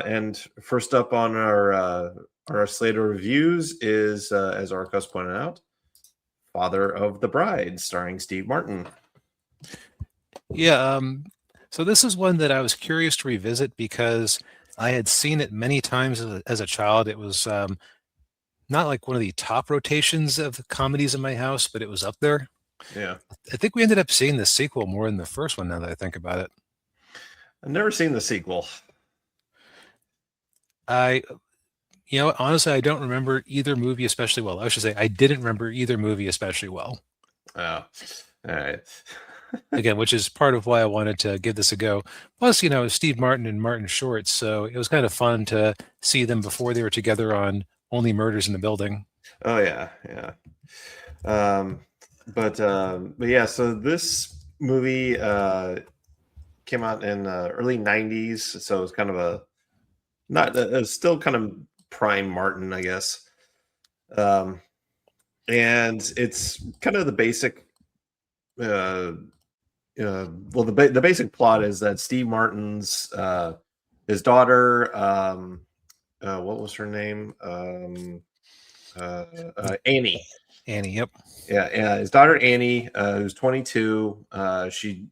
And first up on our slate of reviews is, as Arcos pointed out, Father of the Bride, starring Steve Martin. Yeah, so this is one that I was curious to revisit because I had seen it many times as a child. It was not like one of the top rotations of the comedies in my house, but it was up there. Yeah, I think we ended up seeing the sequel more than the first one now that I think about it. I've never seen the sequel. I, honestly, I don't remember either movie especially well. I should say I didn't remember either movie especially well. Oh, all right. Again, which is part of why I wanted to give this a go. Plus, Steve Martin and Martin Short, so it was kind of fun to see them before they were together on Only Murders in the Building. Oh yeah, yeah. But yeah, so this movie came out in early '90s, so it's kind of a not still kind of prime Martin, I guess. And it's kind of the basic. Well, the basic plot is that Steve Martin's his daughter, what was her name? Annie. Annie, yep. Yeah, his daughter Annie, who's 22. She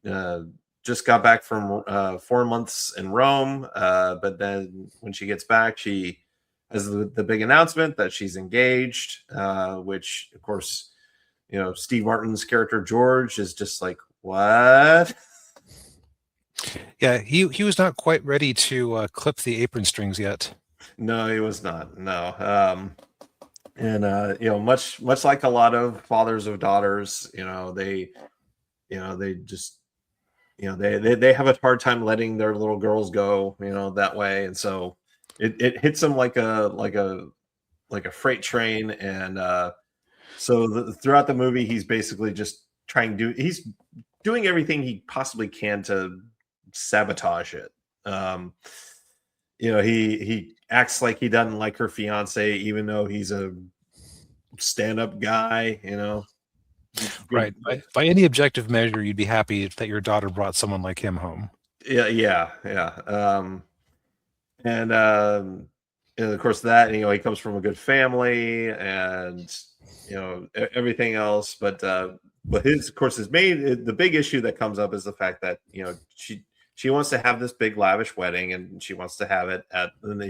just got back from 4 months in Rome, but then when she gets back, she has the big announcement that she's engaged, which, of course, Steve Martin's character George is just like, what? Yeah, he was not quite ready to clip the apron strings yet. No, he was not. No. And much like a lot of fathers of daughters, they just they have a hard time letting their little girls go, that way. And so it hits them like a freight train. And so throughout the movie, he's basically just he's doing everything he possibly can to sabotage it. He acts like he doesn't like her fiance, even though he's a stand-up guy, Right. By any objective measure, you'd be happy that your daughter brought someone like him home. Yeah. And of course that, he comes from a good family and, everything else. But the big issue that comes up is the fact that, she wants to have this big lavish wedding, and she wants to have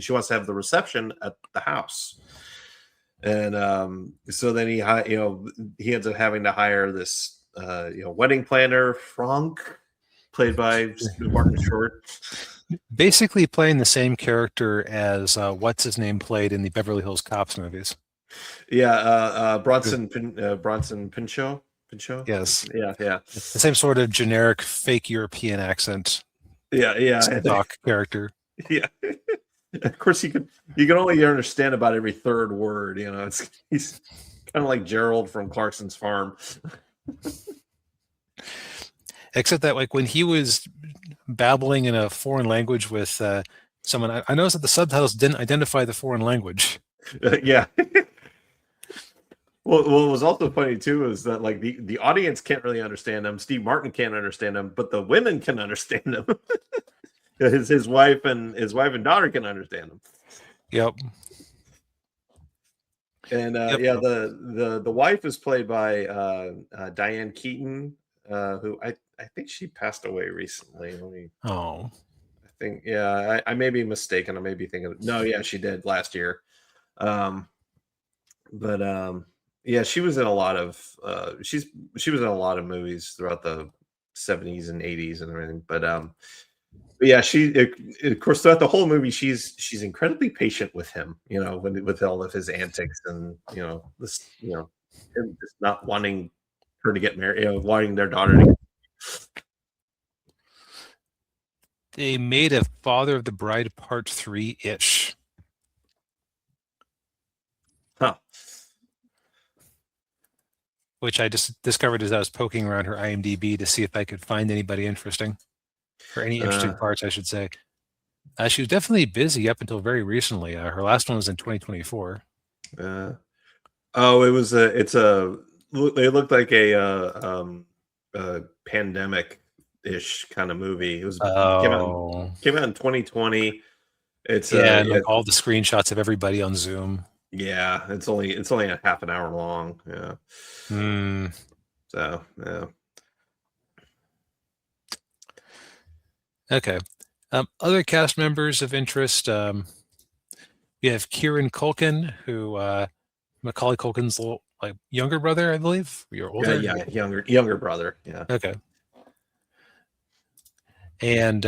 she wants to have the reception at the house. And so then he ends up having to hire this wedding planner, Frank, played by Martin Short. Basically playing the same character as what's his name played in the Beverly Hills Cops movies. Yeah, Bronson Pinchot. Yes. Yeah. The same sort of generic fake European accent. Yeah. Doc character. Yeah. Of course, you can only understand about every third word. He's kind of like Gerald from Clarkson's Farm. Except that, like, when he was babbling in a foreign language with someone, I noticed that the subtitles didn't identify the foreign language. Yeah. Well, what was also funny too is that, like, the audience can't really understand him. Steve Martin can't understand him, but the women can understand him. his wife and daughter can understand him. Yep. And yeah, the wife is played by Diane Keaton, who I think she passed away recently. Oh. I think, yeah, I may be mistaken. I may be thinking, no, yeah, she did last year. Yeah, she was in a lot of she was in a lot of movies throughout the 70s and 80s and everything. But yeah, of course, throughout the whole movie, she's incredibly patient with him, with all of his antics, and him just not wanting her to get married, wanting their daughter to get married. They made a Father of the Bride Part 3-ish. Huh. Which I just discovered as I was poking around her IMDb to see if I could find anybody interesting. Or any interesting parts, I should say. She was definitely busy up until very recently. Her last one was in 2024. Oh, it looked like a pandemic-ish kind of movie. It was came out in 2020. It's Yeah, and yeah, like all the screenshots of everybody on Zoom. yeah. It's only a half an hour long. Yeah. Hmm. So yeah. Okay. Other cast members of interest. We have Kieran Culkin, who Macaulay Culkin's little, like younger brother, I believe. You're Yeah, older. yeah, younger brother. Yeah. Okay. And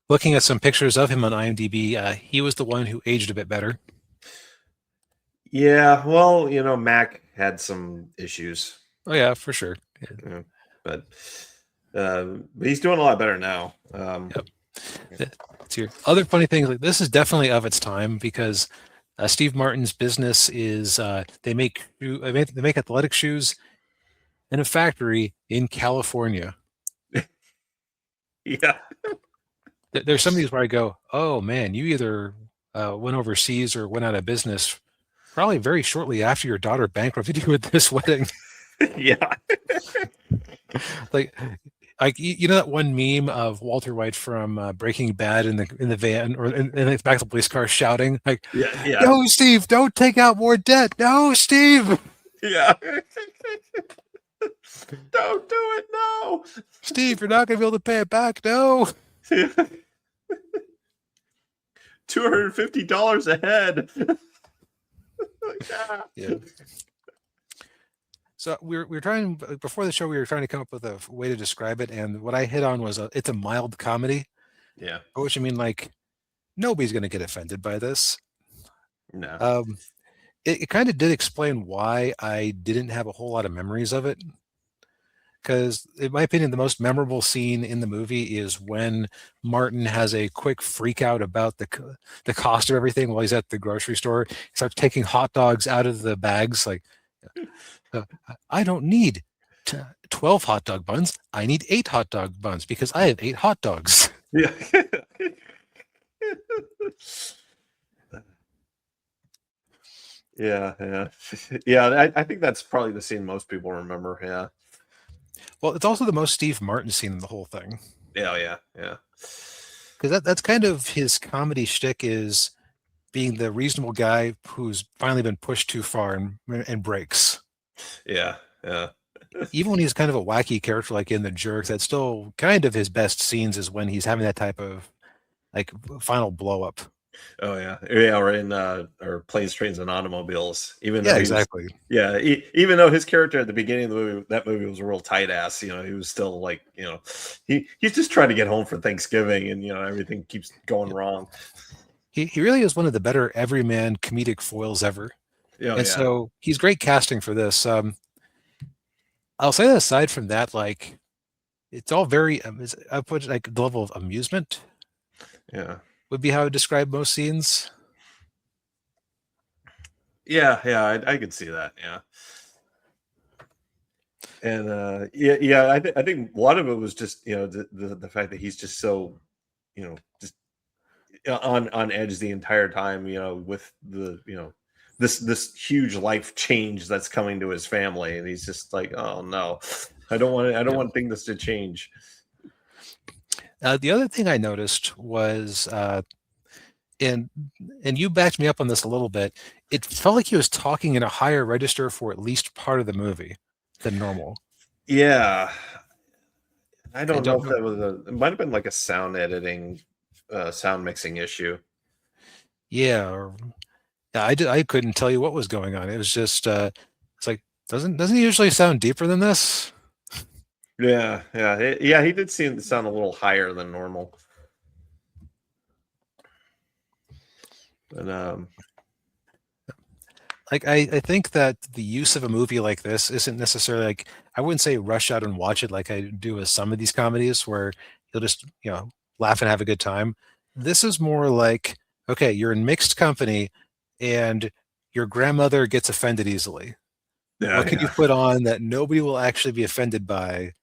looking at some pictures of him on IMDb, he was the one who aged a bit better. Yeah, well, Mac had some issues. Oh yeah, for sure. Yeah, but he's doing a lot better now. Yep. It's your other funny thing. Like this is definitely of its time because Steve Martin's business is they make athletic shoes in a factory in California. Yeah. There's some of these where I go, oh man, you either went overseas or went out of business probably very shortly after your daughter bankrupted you with this wedding. Yeah. like you know that one meme of Walter White from Breaking Bad in the van or in the back of the police car shouting like, Yeah, yeah. "No, Steve, don't take out more debt. No, Steve, Yeah. Don't do it now. Steve, you're not going to be able to pay it back. No." $250 a head. Yeah. Yeah. So we're trying before the show. We were trying to come up with a way to describe it, and what I hit on was it's a mild comedy. Yeah. Which I mean, like nobody's going to get offended by this. No. It kind of did explain why I didn't have a whole lot of memories of it. Because, in my opinion, the most memorable scene in the movie is when Martin has a quick freak out about the cost of everything while he's at the grocery store. He starts taking hot dogs out of the bags. Like, uh, I don't need 12 hot dog buns. I need 8 hot dog buns because I have 8 hot dogs. Yeah. Yeah, yeah. Yeah, I think that's probably the scene most people remember. Yeah. Well, it's also the most Steve Martin scene in the whole thing. Yeah, yeah, yeah. Because that's kind of his comedy shtick is being the reasonable guy who's finally been pushed too far and breaks. Yeah, yeah. Even when he's kind of a wacky character like in The Jerk, that's still kind of his best scenes is when he's having that type of like final blow up. Oh yeah, yeah. Or in or Planes, Trains, and Automobiles. Even Yeah, though he was, exactly. yeah, even though his character at the beginning of the movie, that movie was a real tight ass. He was still like, he's just trying to get home for Thanksgiving, and everything keeps going wrong. He really is one of the better everyman comedic foils ever. Oh, And yeah, so he's great casting for this. I'll say that aside from that, like it's all very I put like the level of amusement yeah, would be how I would describe most scenes. yeah, yeah. I could see that. Yeah. And yeah, yeah, I think a lot of it was just the fact that he's just so just on edge the entire time, with the this huge life change that's coming to his family, and he's just like, oh no, I don't want things to change. The other thing I noticed was, and you backed me up on this a little bit. It felt like he was talking in a higher register for at least part of the movie than normal. Yeah, I I don't know don't if know. that was it might have been like a sound editing, sound mixing issue. Yeah, or yeah, I couldn't tell you what was going on. It was just it's like doesn't he usually sound deeper than this? Yeah, yeah, yeah. He did seem to sound a little higher than normal. But Like I think that the use of a movie like this isn't necessarily like I wouldn't say rush out and watch it like I do with some of these comedies where you'll just laugh and have a good time. This is more like okay, you're in mixed company and your grandmother gets offended easily. yeah, What can you yeah. put on that nobody will actually be offended by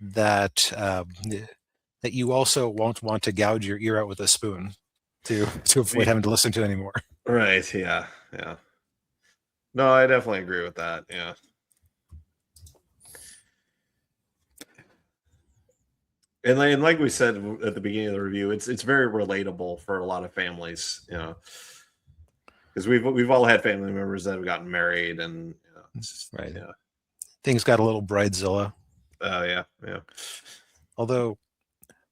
that that you also won't want to gouge your ear out with a spoon to avoid having to listen to anymore? Right, yeah, yeah. No, I definitely agree with that. Yeah. and like we said at the beginning of the review, it's very relatable for a lot of families, because we've all had family members that have gotten married, and Right. yeah. Things got a little bridezilla. Oh yeah, yeah. Although,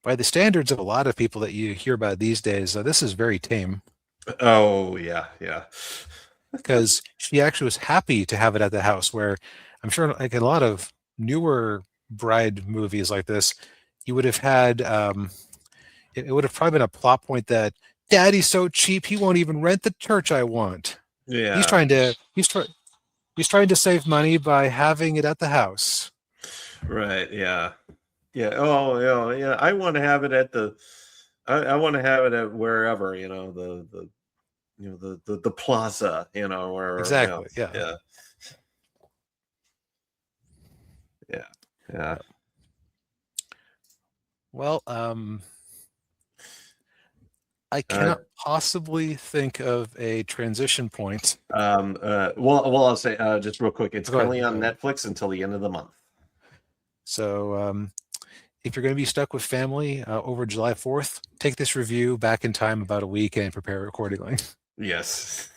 by the standards of a lot of people that you hear about these days, this is very tame. Oh yeah, yeah. Because she actually was happy to have it at the house, where I'm sure like a lot of newer bride movies like this, you would have had it would have probably been a plot point that daddy's so cheap he won't even rent the church I want. He's Yeah. trying to he's trying to save money by having it at the house. Right. Yeah. Yeah. Oh, yeah. I want to have it at I want to have it at wherever, the plaza, where, Exactly. Yeah. yeah, yeah, yeah. Well, I cannot possibly think of a transition point. Well, I'll say just real quick, it's Go ahead, currently go on ahead. Netflix until the end of the month. So if you're going to be stuck with family over July 4th, take this review back in time about a week and prepare accordingly. Yes.